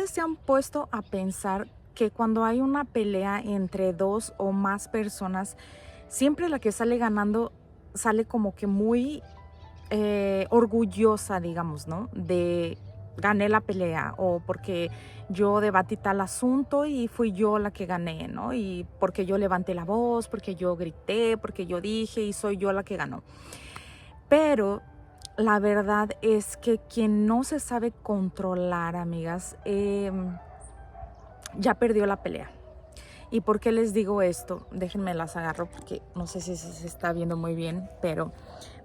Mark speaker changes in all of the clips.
Speaker 1: ustedes se han puesto a pensar que cuando hay una pelea entre dos o más personas, siempre la que sale ganando sale como que muy orgullosa, digamos, ¿no? De gané la pelea o porque yo debatí tal asunto y fui yo la que gané, ¿no? Y porque yo levanté la voz, porque yo grité, porque yo dije y soy yo la que ganó. Pero la verdad es que quien no se sabe controlar, amigas, ya perdió la pelea. ¿Y por qué les digo esto? Déjenme las agarro porque no sé si se está viendo muy bien, pero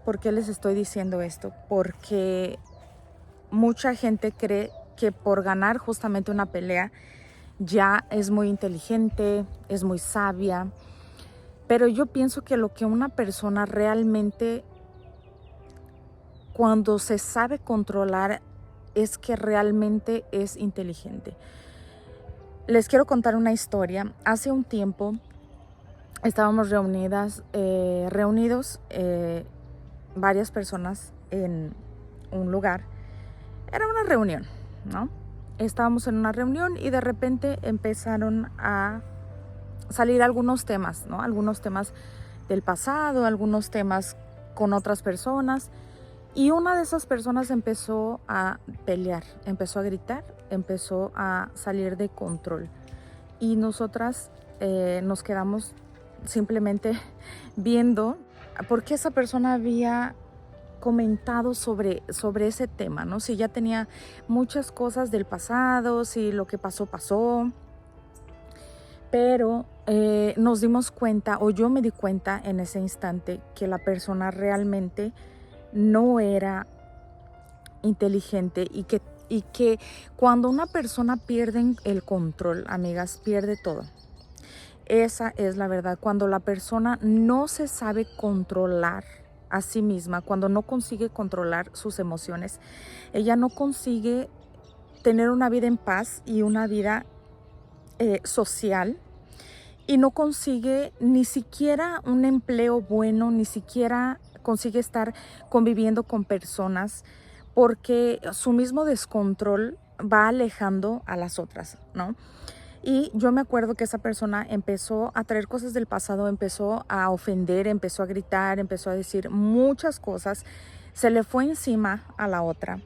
Speaker 1: ¿por qué les estoy diciendo esto? Porque mucha gente cree que por ganar justamente una pelea ya es muy inteligente, es muy sabia, pero yo pienso que lo que una persona realmente, cuando se sabe controlar, es que realmente es inteligente. Les quiero contar una historia. Hace un tiempo estábamos reunidos varias personas en un lugar. Era una reunión, ¿no? Estábamos en una reunión y de repente empezaron a salir algunos temas, ¿no? Algunos temas del pasado, algunos temas con otras personas. Y una de esas personas empezó a pelear, empezó a gritar, empezó a salir de control. Y nosotras nos quedamos simplemente viendo por qué esa persona había comentado sobre ese tema, ¿no? Si ya tenía muchas cosas del pasado, si lo que pasó, pasó. Pero nos dimos cuenta, o yo me di cuenta en ese instante, que la persona realmente no era inteligente y que cuando una persona pierde el control, amigas, pierde todo. Esa es la verdad. Cuando la persona no se sabe controlar a sí misma, cuando no consigue controlar sus emociones, ella no consigue tener una vida en paz y una vida social, y no consigue ni siquiera un empleo bueno, ni siquiera consigue estar conviviendo con personas, porque su mismo descontrol va alejando a las otras, ¿no? Y yo me acuerdo que esa persona empezó a traer cosas del pasado, empezó a ofender, empezó a gritar, empezó a decir muchas cosas, se le fue encima a la otra,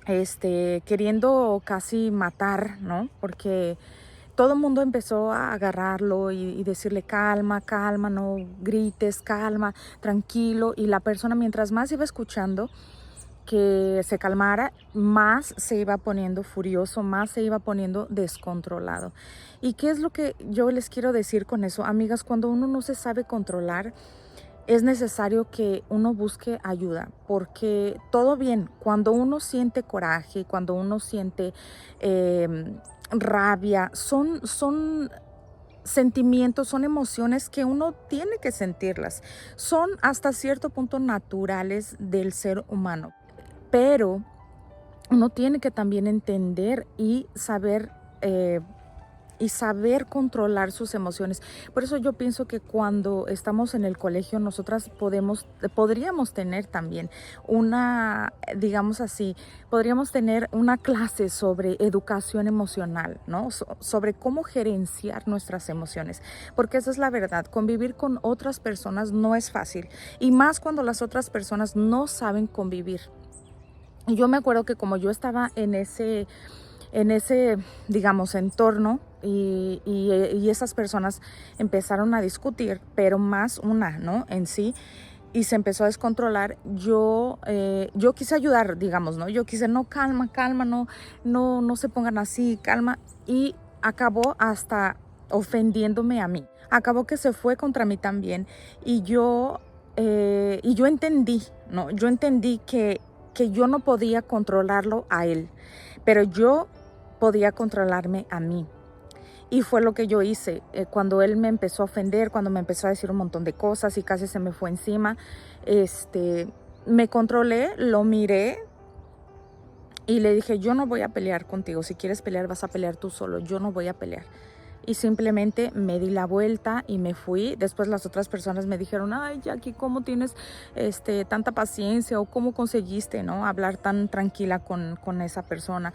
Speaker 1: queriendo casi matar, ¿no? Porque todo el mundo empezó a agarrarlo y decirle calma, calma, no grites, calma, tranquilo. Y la persona, mientras más iba escuchando que se calmara, más se iba poniendo furioso, más se iba poniendo descontrolado. ¿Y qué es lo que yo les quiero decir con eso? Amigas, cuando uno no se sabe controlar, es necesario que uno busque ayuda, porque todo bien, cuando uno siente coraje, cuando uno siente rabia, son sentimientos, son emociones que uno tiene que sentirlas. Son hasta cierto punto naturales del ser humano, pero uno tiene que también entender y saber controlar sus emociones. Por eso yo pienso que cuando estamos en el colegio, nosotras podríamos tener también digamos así, podríamos tener una clase sobre educación emocional, ¿no? Sobre cómo gerenciar nuestras emociones, porque esa es la verdad. Convivir con otras personas no es fácil, y más cuando las otras personas no saben convivir. Y yo me acuerdo que como yo estaba en ese, digamos, entorno, y esas personas empezaron a discutir, pero más una, ¿no? En sí, y se empezó a descontrolar. Yo quise ayudar, digamos, ¿no? Yo quise, no, calma, calma, no se pongan así, calma. Y acabó hasta ofendiéndome a mí. Acabó que se fue contra mí también. Y yo entendí, ¿no? Yo entendí que yo no podía controlarlo a él, pero yo podía controlarme a mí. Y fue lo que yo hice. Cuando él me empezó a ofender, cuando me empezó a decir un montón de cosas y casi se me fue encima, me controlé, lo miré y le dije, yo no voy a pelear contigo. Si quieres pelear, vas a pelear tú solo. Yo no voy a pelear. y simplemente me di la vuelta y me fui. Después las otras personas me dijeron, ay, Jackie, ¿cómo tienes tanta paciencia o cómo conseguiste, ¿no?, hablar tan tranquila con esa persona?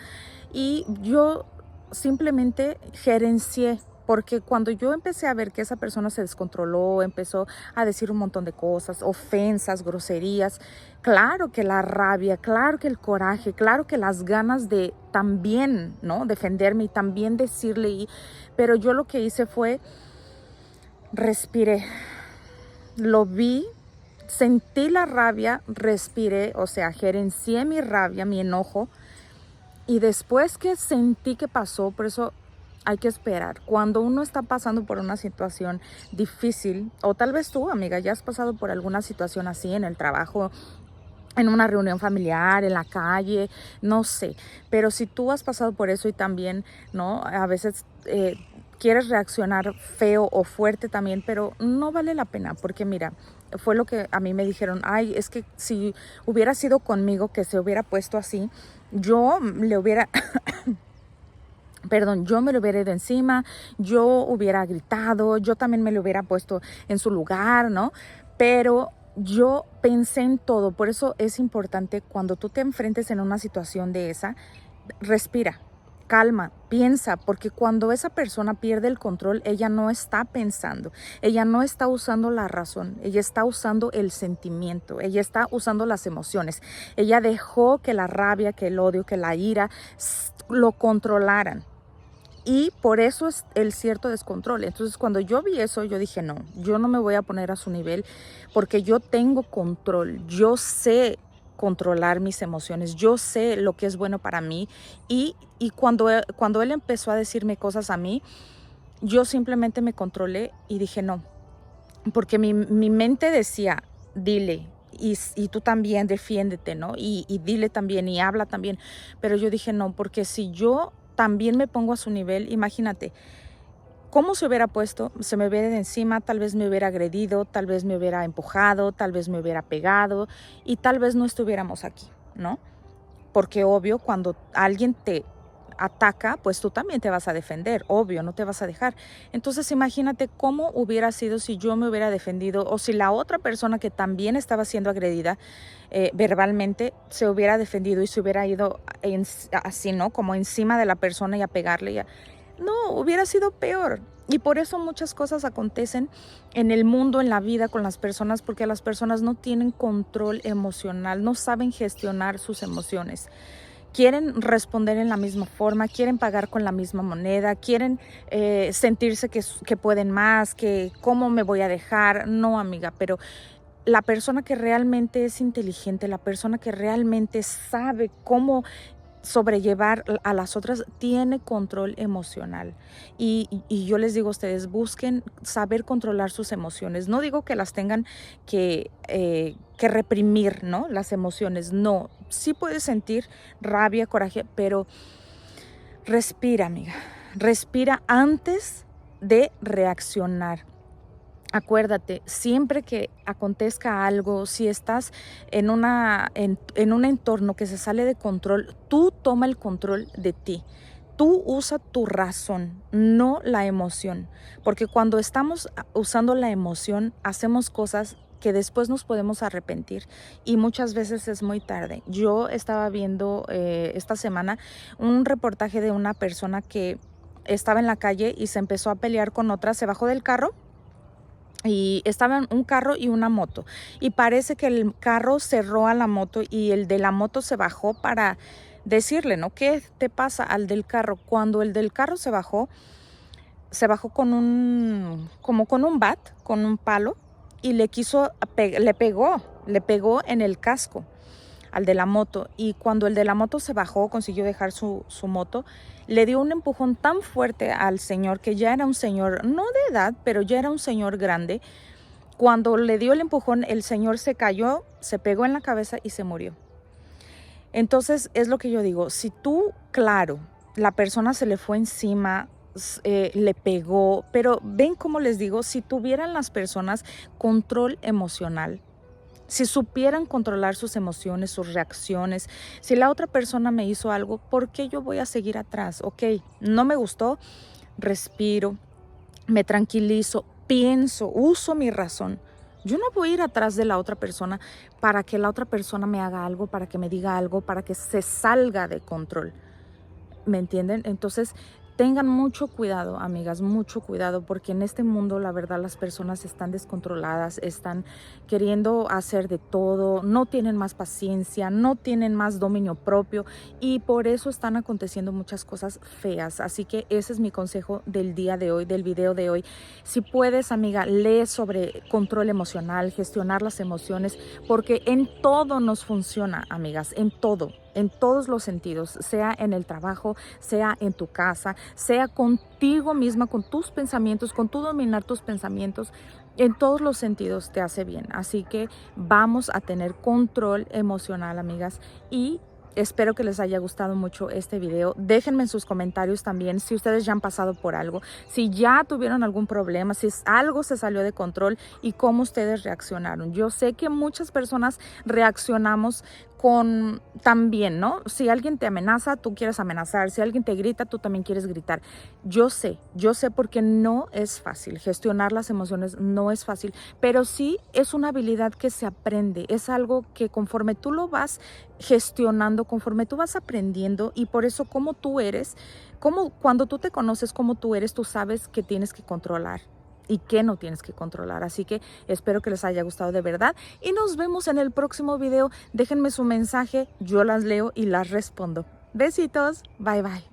Speaker 1: Y yo simplemente gerencié, porque cuando yo empecé a ver que esa persona se descontroló, empezó a decir un montón de cosas, ofensas, groserías, claro que la rabia, claro que el coraje, claro que las ganas de también, ¿no?, defenderme y también decirle, pero yo lo que hice fue respiré, lo vi, sentí la rabia, respiré, o sea, gerencié mi rabia, mi enojo. Y después que sentí que pasó, por eso hay que esperar. Cuando uno está pasando por una situación difícil, o tal vez tú, amiga, ya has pasado por alguna situación así en el trabajo, en una reunión familiar, en la calle, no sé. Pero si tú has pasado por eso y también, ¿no?, a veces quieres reaccionar feo o fuerte también, pero no vale la pena, porque mira, fue lo que a mí me dijeron, ay, es que si hubiera sido conmigo que se hubiera puesto así, yo le hubiera, perdón, yo me lo hubiera ido encima, yo hubiera gritado, yo también me lo hubiera puesto en su lugar, ¿no? Pero yo pensé en todo, por eso es importante cuando tú te enfrentes en una situación de esa, respira, calma, piensa, porque cuando esa persona pierde el control, ella no está pensando, ella no está usando la razón, ella está usando el sentimiento, ella está usando las emociones, ella dejó que la rabia, que el odio, que la ira lo controlaran. Y por eso es el cierto descontrol. Entonces, cuando yo vi eso, yo dije, no, yo no me voy a poner a su nivel porque yo tengo control. Yo sé controlar mis emociones. Yo sé lo que es bueno para mí. Y cuando él empezó a decirme cosas a mí, yo simplemente me controlé y dije, no. Porque mi mente decía, dile. Y tú también defiéndete, ¿no? Y dile también y habla también. Pero yo dije, no, porque si yo también me pongo a su nivel, imagínate, cómo se hubiera puesto, se me hubiera de encima, tal vez me hubiera agredido, tal vez me hubiera empujado, tal vez me hubiera pegado y tal vez no estuviéramos aquí, ¿no? Porque obvio, cuando alguien te ataca, pues tú también te vas a defender, obvio, no te vas a dejar. Entonces imagínate cómo hubiera sido si yo me hubiera defendido o si la otra persona que también estaba siendo agredida verbalmente se hubiera defendido y se hubiera ido así, ¿no? Como encima de la persona y a pegarle. No, hubiera sido peor. Y por eso muchas cosas acontecen en el mundo, en la vida, con las personas, porque las personas no tienen control emocional, no saben gestionar sus emociones. Quieren responder en la misma forma, quieren pagar con la misma moneda, quieren sentirse que pueden más, que cómo me voy a dejar. No, amiga, pero la persona que realmente es inteligente, la persona que realmente sabe cómo sobrellevar a las otras, tiene control emocional. Y yo les digo a ustedes, busquen saber controlar sus emociones. No digo que las tengan que reprimir, ¿no?, las emociones. No, sí puedes sentir rabia, coraje, pero respira, amiga. Respira antes de reaccionar. Acuérdate, siempre que acontezca algo, si estás en un entorno que se sale de control, tú toma el control de ti. Tú usa tu razón, no la emoción. Porque cuando estamos usando la emoción, hacemos cosas que después nos podemos arrepentir y muchas veces es muy tarde. Yo estaba viendo esta semana un reportaje de una persona que estaba en la calle y se empezó a pelear con otra, se bajó del carro y estaban un carro y una moto y parece que el carro cerró a la moto y el de la moto se bajó para decirle, ¿no?, ¿qué te pasa al del carro? Cuando el del carro se bajó como con un bat, con un palo, y le pegó en el casco al de la moto. Y cuando el de la moto se bajó, consiguió dejar su moto, le dio un empujón tan fuerte al señor, que ya era un señor, no de edad, pero ya era un señor grande. Cuando le dio el empujón, el señor se cayó, se pegó en la cabeza y se murió. Entonces, es lo que yo digo, si tú, claro, la persona se le fue encima, le pegó, pero ven cómo les digo, si tuvieran las personas control emocional, si supieran controlar sus emociones, sus reacciones, si la otra persona me hizo algo, ¿por qué yo voy a seguir atrás? Ok, no me gustó, respiro, me tranquilizo, pienso, uso mi razón. Yo no voy a ir atrás de la otra persona para que la otra persona me haga algo, para que me diga algo, para que se salga de control. ¿Me entienden? Entonces, tengan mucho cuidado, amigas, mucho cuidado, porque en este mundo, la verdad, las personas están descontroladas, están queriendo hacer de todo, no tienen más paciencia, no tienen más dominio propio y por eso están aconteciendo muchas cosas feas. Así que ese es mi consejo del día de hoy, del video de hoy. Si puedes, amiga, lee sobre control emocional, gestionar las emociones, porque en todo nos funciona, amigas, en todo. En todos los sentidos, sea en el trabajo, sea en tu casa, sea contigo misma, con tus pensamientos, con tu dominar tus pensamientos, en todos los sentidos te hace bien. Así que vamos a tener control emocional, amigas, y espero que les haya gustado mucho este video. Déjenme en sus comentarios también si ustedes ya han pasado por algo, si ya tuvieron algún problema, si algo se salió de control y cómo ustedes reaccionaron. Yo sé que muchas personas reaccionamos con también, ¿no? Si alguien te amenaza, tú quieres amenazar. Si alguien te grita, tú también quieres gritar. Yo sé porque no es fácil. Gestionar las emociones no es fácil, pero sí es una habilidad que se aprende. Es algo que conforme tú lo vas gestionando, conforme tú vas aprendiendo, y por eso como tú eres, cuando tú te conoces como tú eres, tú sabes que tienes que controlar y que no tienes que controlar. Así que espero que les haya gustado de verdad y nos vemos en el próximo video. Déjenme su mensaje, yo las leo y las respondo. Besitos, bye bye.